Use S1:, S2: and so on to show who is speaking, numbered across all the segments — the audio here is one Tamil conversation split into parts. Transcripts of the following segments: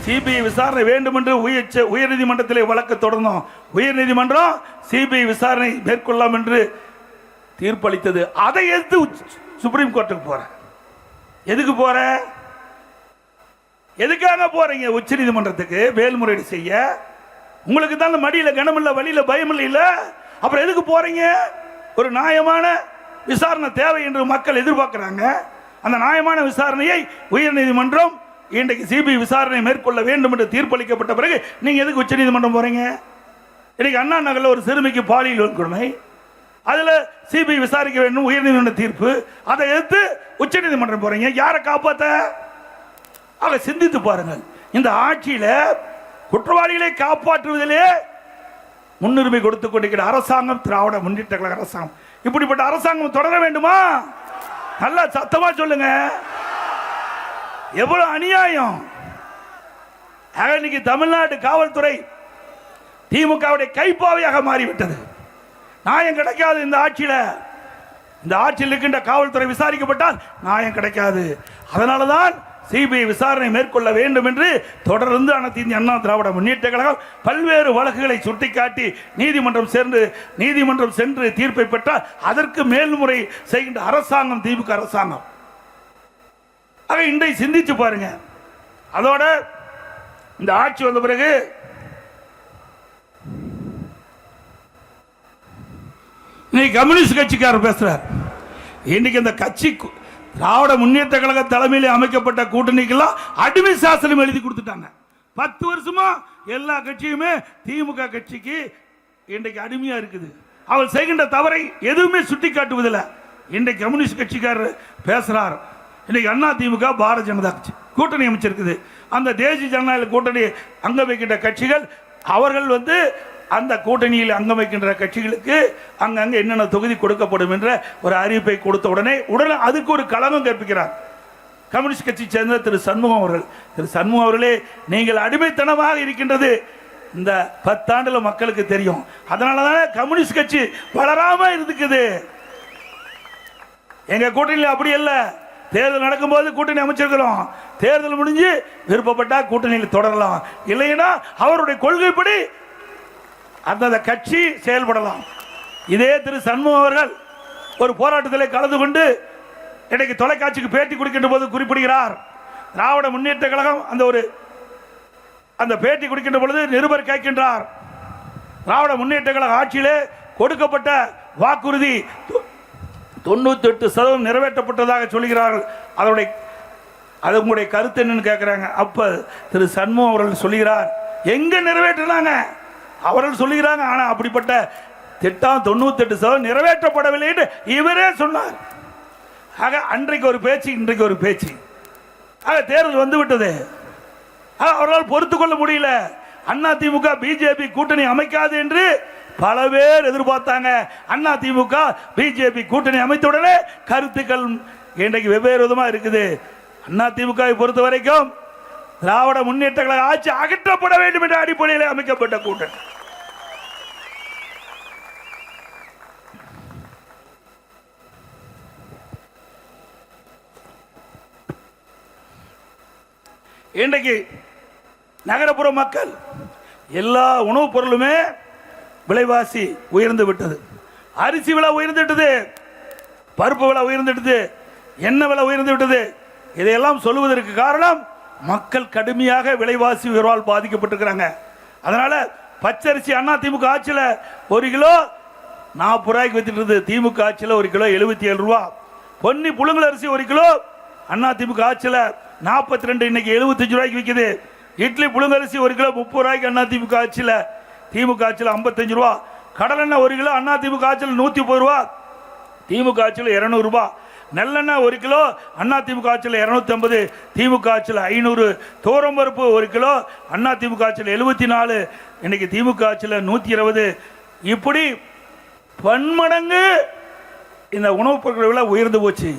S1: சிபிஐ விசாரணை வேண்டும் என்று உயர்நீதிமன்றத்திலே வழக்கு தொடர்ந்தோம். உயர்நீதிமன்றம் சிபிஐ விசாரணை மேற்கொள்ளலாம் என்று தீர்ப்பளித்தது. அதை எதிர்த்து சுப்ரீம் கோர்ட்டுக்கு போற. எதுக்கு போற? எதுக்காக போறீங்க உச்ச நீதிமன்றத்துக்கு மேல்முறையீடு செய்ய? உங்களுக்கு தான் மடியில கனம் இல்ல, வழியில பயம் இல்ல, அப்புறம் எதுக்கு போறீங்க? ஒரு நியாயமான விசாரணை தேவை என்று மக்கள் எதிர்பார்க்கிறாங்க. அந்த நியாயமான விசாரணையை உயர்நீதிமன்றம் இன்றைக்கு சிபிஐ விசாரணை மேற்கொள்ள வேண்டும் என்று தீர்ப்பளிக்கப்பட்ட பிறகு நீங்க எதுக்கு உச்ச நீதிமன்றம் போறீங்க? இன்னைக்கு அண்ணா நகர்ல ஒரு சிறுமிக்கு பாலியல் வன்கொடுமை, அதுல சிபிஐ விசாரிக்க வேண்டும் உயர்நீதிமன்ற தீர்ப்பு, அதை எதிர்த்து உச்ச நீதிமன்றம் போறீங்க. யாரை காப்பாத்த? ஆக சிந்தித்து பாருங்கள். இந்த ஆட்சியில குற்றவாளிகளை காப்பாற்றுவதிலே முன்னுரிமை கொடுத்துக் கொண்டிருக்கிற அரசாங்கம் திராவிட முன்னேற்ற கழக அரசாங்கம். இப்படிப்பட்ட அரசாங்கம் தொடர வேண்டுமா? நல்லா சத்தமா சொல்லுங்க. எவ்வளவு அநியாயம்! இன்னைக்கு தமிழ்நாடு காவல்துறை திமுகவுடைய கைப்பாவையாக மாறிவிட்டது. நியாயம் கிடைக்காது இந்த ஆட்சியில. இந்த ஆட்சியில் இருக்கின்ற காவல்துறை விசாரிக்கப்பட்டால் நியாயம் கிடைக்காது. அதனாலதான் சிபிஐ விசாரணை மேற்கொள்ள வேண்டும் என்று தொடர்ந்து அனைத்து இந்திய அண்ணா திராவிட முன்னேற்ற கழகம் பல்வேறு வழக்குகளை சுட்டிக்காட்டி நீதிமன்றம் சென்று தீர்ப்பை பெற்றால் அதற்கு மேல்முறை செய்கின்ற அரசாங்கம் திமுக அரசாங்கம். ஆக இன்றை சிந்திச்சு பாருங்க. அதோட இந்த ஆட்சி வந்த பிறகு இன்னைக்கு கம்யூனிஸ்ட் கட்சிக்காரர் பேசுறார். இன்னைக்கு இந்த கட்சி திராவிட முன்னேற்ற கழக தலைமையில் அமைக்கப்பட்ட கூட்டணிக்கெல்லாம் அடிமை சாசனம் எழுதி கொடுத்துட்டாங்க. 10 வருஷமா எல்லா கட்சியுமே திமுக கட்சிக்கு இன்றைக்கு அடிமையா இருக்குது. அவள் செய்கின்ற தவறை எதுவுமே சுட்டி காட்டுவதில்லை. இன்றைக்கு கம்யூனிஸ்ட் கட்சிக்காரர் பேசுறார். இன்னைக்கு அண்ணா திமுக பாரதிய ஜனதா கட்சி கூட்டணி அமைச்சிருக்குது. அந்த தேசிய ஜனநாயக கூட்டணி அங்க வைக்கின்ற கட்சிகள் அவர்கள் அந்த கூட்டணியில் அங்கம் வைக்கின்ற கட்சிகளுக்கு அங்கங்க என்னென்ன தொகுதி கொடுக்கப்படும் என்ற ஒரு அறிவிப்பை கொடுத்த உடனே அதுக்கு ஒரு களங்கம் கற்பிக்கிறார் கம்யூனிஸ்ட் கட்சி சேர்ந்த திரு சண்முகம் அவர்கள். திரு சண்முகம் அவர்களே, நீங்கள் அடிமைத்தனமாக இருக்கின்றது இந்த 10 ஆண்டுல மக்களுக்கு தெரியும். அதனாலதான் கம்யூனிஸ்ட் கட்சி வளராம இருக்குது. எங்க கூட்டணியில் அப்படி அல்ல. தேர்தல் நடக்கும்போது கூட்டணி அமைச்சிருக்கிறோம். தேர்தல் முடிஞ்சு விருப்பப்பட்டா கூட்டணியில் தொடரலாம், இல்லைன்னா அவருடைய கொள்கைப்படி அந்த கட்சி செயல்படலாம். இதே திரு சண்முகம் அவர்கள் ஒரு போராட்டத்தில் கலந்து கொண்டு இன்றைக்கு தொலைக்காட்சிக்கு பேட்டி கொடுக்கின்ற போது குறிப்பிடுகிறார். திராவிட முன்னேற்ற கழகம் அந்த பேட்டி கொடுக்கின்ற பொழுது நிருபர் கேட்கின்றார், திராவிட முன்னேற்ற கழக ஆட்சியிலே கொடுக்கப்பட்ட வாக்குறுதி 98% நிறைவேற்றப்பட்டதாக சொல்கிறார்கள். அது உங்களுடைய கருத்து என்னன்னு கேட்கிறாங்க. அப்ப திரு சண்முகம் அவர்கள் சொல்கிறார், எங்க நிறைவேற்றினாங்க அவர்கள் சொல்லுகிறாங்க. ஆனா அப்படிப்பட்ட திட்டம் 98% நிறைவேற்றப்படவில்லை என்று இவரே சொன்னார். ஆக அன்றைக்கு ஒரு பேச்சு, இன்றைக்கு ஒரு பேச்சு. ஆக தேர்தல் வந்து விட்டது. அவர்களால் பொறுத்துக் கொள்ள முடியல. அண்ணா திமுக பிஜேபி கூட்டணி அமைக்காது என்று பல பேர் எதிர்பார்த்தாங்க. அண்ணா திமுக பிஜேபி கூட்டணி அமைத்தவுடனே கருத்துக்கள் இன்றைக்கு வெவ்வேறு விதமா இருக்குது. அண்ணா திமுகவை பொறுத்த வரைக்கும் திராவிட முன்னேற்ற கழக ஆட்சி அகற்றப்பட வேண்டும் என்ற அடிப்படையில் அமைக்கப்பட்ட கூட்டணி. இன்றைக்கு நகரப்புற மக்கள் எல்லா உணவுப் பொருளுமே விலைவாசி உயர்ந்து விட்டது. அரிசி விலை உயர்ந்து விட்டது, பருப்பு விலை உயர்ந்து விட்டது, எண்ணெய் விலை உயர்ந்து விட்டது. இதையெல்லாம் சொல்லுவதற்கு காரணம் மக்கள் கடுமையாக விலைவாசி உயர்வால் பாதிக்கப்பட்டிருக்கிறாங்க. அதனால பச்சரிசி அண்ணா திமுக ஆட்சியில் 1 கிலோ 40 ரூபாய்க்கு வித்துட்டு, திமுக ஆட்சியில் 1 கிலோ 77 ரூபா. பொன்னி புழுங்கல் அரிசி 1 கிலோ அண்ணா திமுக ஆட்சியில் 42, இன்னைக்கு 75 ரூபாய்க்கு விற்குது. இட்லி புழுங்கரிசி 1 கிலோ 30 ரூபாய்க்கு அண்ணா திமுக ஆட்சியில் 55 ரூபா. கடலெண்ணெய் 1 கிலோ அண்ணா திமுக ஆட்சியில் 130 ரூபா, திமுக ஆட்சியில் 200 ரூபா. நல்லெண்ணெய் 1 கிலோ அண்ணா திமுக ஆட்சியில் 250, திமுக ஆட்சியில் 500. தோரம்பருப்பு 1 கிலோ அண்ணா திமுக ஆட்சியில் 74, இன்னைக்கு திமுக ஆட்சியில் 120. இப்படி பன்மடங்கு இந்த உணவுப் பொருட்கள் விலை உயர்ந்து போச்சு.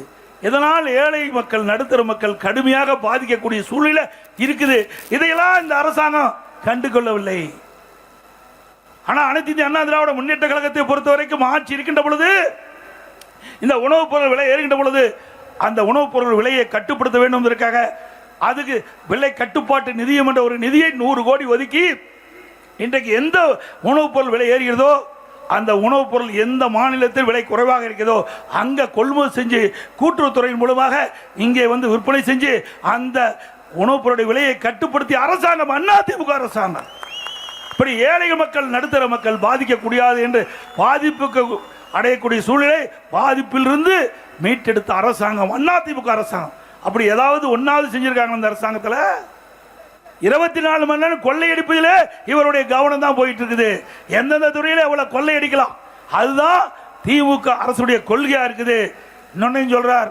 S1: இதனால் ஏழை மக்கள், நடுத்தர மக்கள் கடுமையாக பாதிக்கக்கூடிய சூழ்நிலை இருக்குது. இதையெல்லாம் இந்த அரசாங்கம் கண்டுகொள்ளவில்லை. ஆனா அனைத்து இந்திய அண்ணா திராவிட முன்னேற்ற கழகத்தை பொறுத்த வரைக்கும் ஆட்சி இருக்கின்ற பொழுது, இந்த உணவுப் பொருள் விலை ஏறுகின்ற பொழுது அந்த உணவுப் பொருள் விலையை கட்டுப்படுத்த வேண்டும் என்பதற்காக அதுக்கு விலை கட்டுப்பாட்டு நிதியம் என்ற ஒரு நிதியை 100 கோடி ஒதுக்கி இன்றைக்கு எந்த உணவுப் பொருள் விலை ஏறுகிறதோ அந்த உணவுப் பொருள் எந்த மாநிலத்தில் விலை குறைவாக இருக்கிறதோ அங்கே கொள்முதல் செஞ்சு கூட்டுறவுத்துறையின் மூலமாக இங்கே வந்து விற்பனை செஞ்சு அந்த உணவுப் பொருளுடைய விலையை கட்டுப்படுத்தி அரசாங்கம் அதிமுக அரசாங்கம். இப்படி ஏழை மக்கள் நடுத்தர மக்கள் பாதிக்கக்கூடாது என்று பாதிப்புக்கு அடையக்கூடிய சூழ்நிலை பாதிப்பிலிருந்து மீட்டெடுத்த அரசாங்கம் அதிமுக அரசாங்கம். அப்படி ஏதாவது ஒன்றாவது செஞ்சிருக்காங்க அந்த அரசாங்கத்தில்? 24 மணி நேரம் கொள்ளையடிப்பதிலே இவருடைய கவனம் தான் போயிட்டு இருக்குது. எந்தெந்த துறையில அவ்வளவு கொள்ளையடிக்கலாம், அதுதான் திமுக அரசுடைய கொள்கையா இருக்குது. இன்னொன்னையும் சொல்றார்,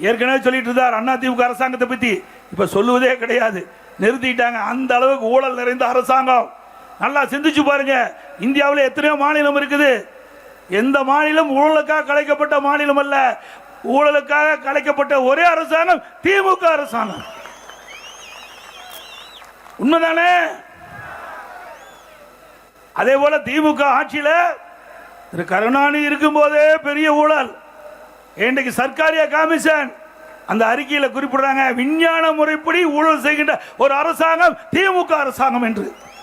S1: ஏற்கனவே சொல்லிட்டு இருந்தார் அண்ணா திமுக அரசாங்கத்தை பத்தி, இப்ப சொல்லுவதே கிடையாது, நிறுத்திட்டாங்க. அந்த அளவுக்கு ஊழல் நிறைந்த அரசாங்கம். நல்லா சிந்திச்சு பாருங்க, இந்தியாவில் எத்தனையோ மாநிலம் இருக்குது. எந்த மாநிலம் ஊழலுக்காக கலைக்கப்பட்ட மாநிலம் அல்ல. ஊழலுக்காக கலைக்கப்பட்ட ஒரே அரசாங்கம் திமுக அரசாங்கம். உண்மைதானே? அதே போல திமுக ஆட்சியில திரு கருணாநிதி இருக்கும் போதே பெரிய ஊழல். இன்றைக்கு சர்க்காரிய கமிஷன் அந்த அறிக்கையில் குறிப்பிடுறாங்க, விஞ்ஞான முறைப்படி ஊழல் செய்கின்ற ஒரு அரசாங்கம் திமுக அரசாங்கம் என்று.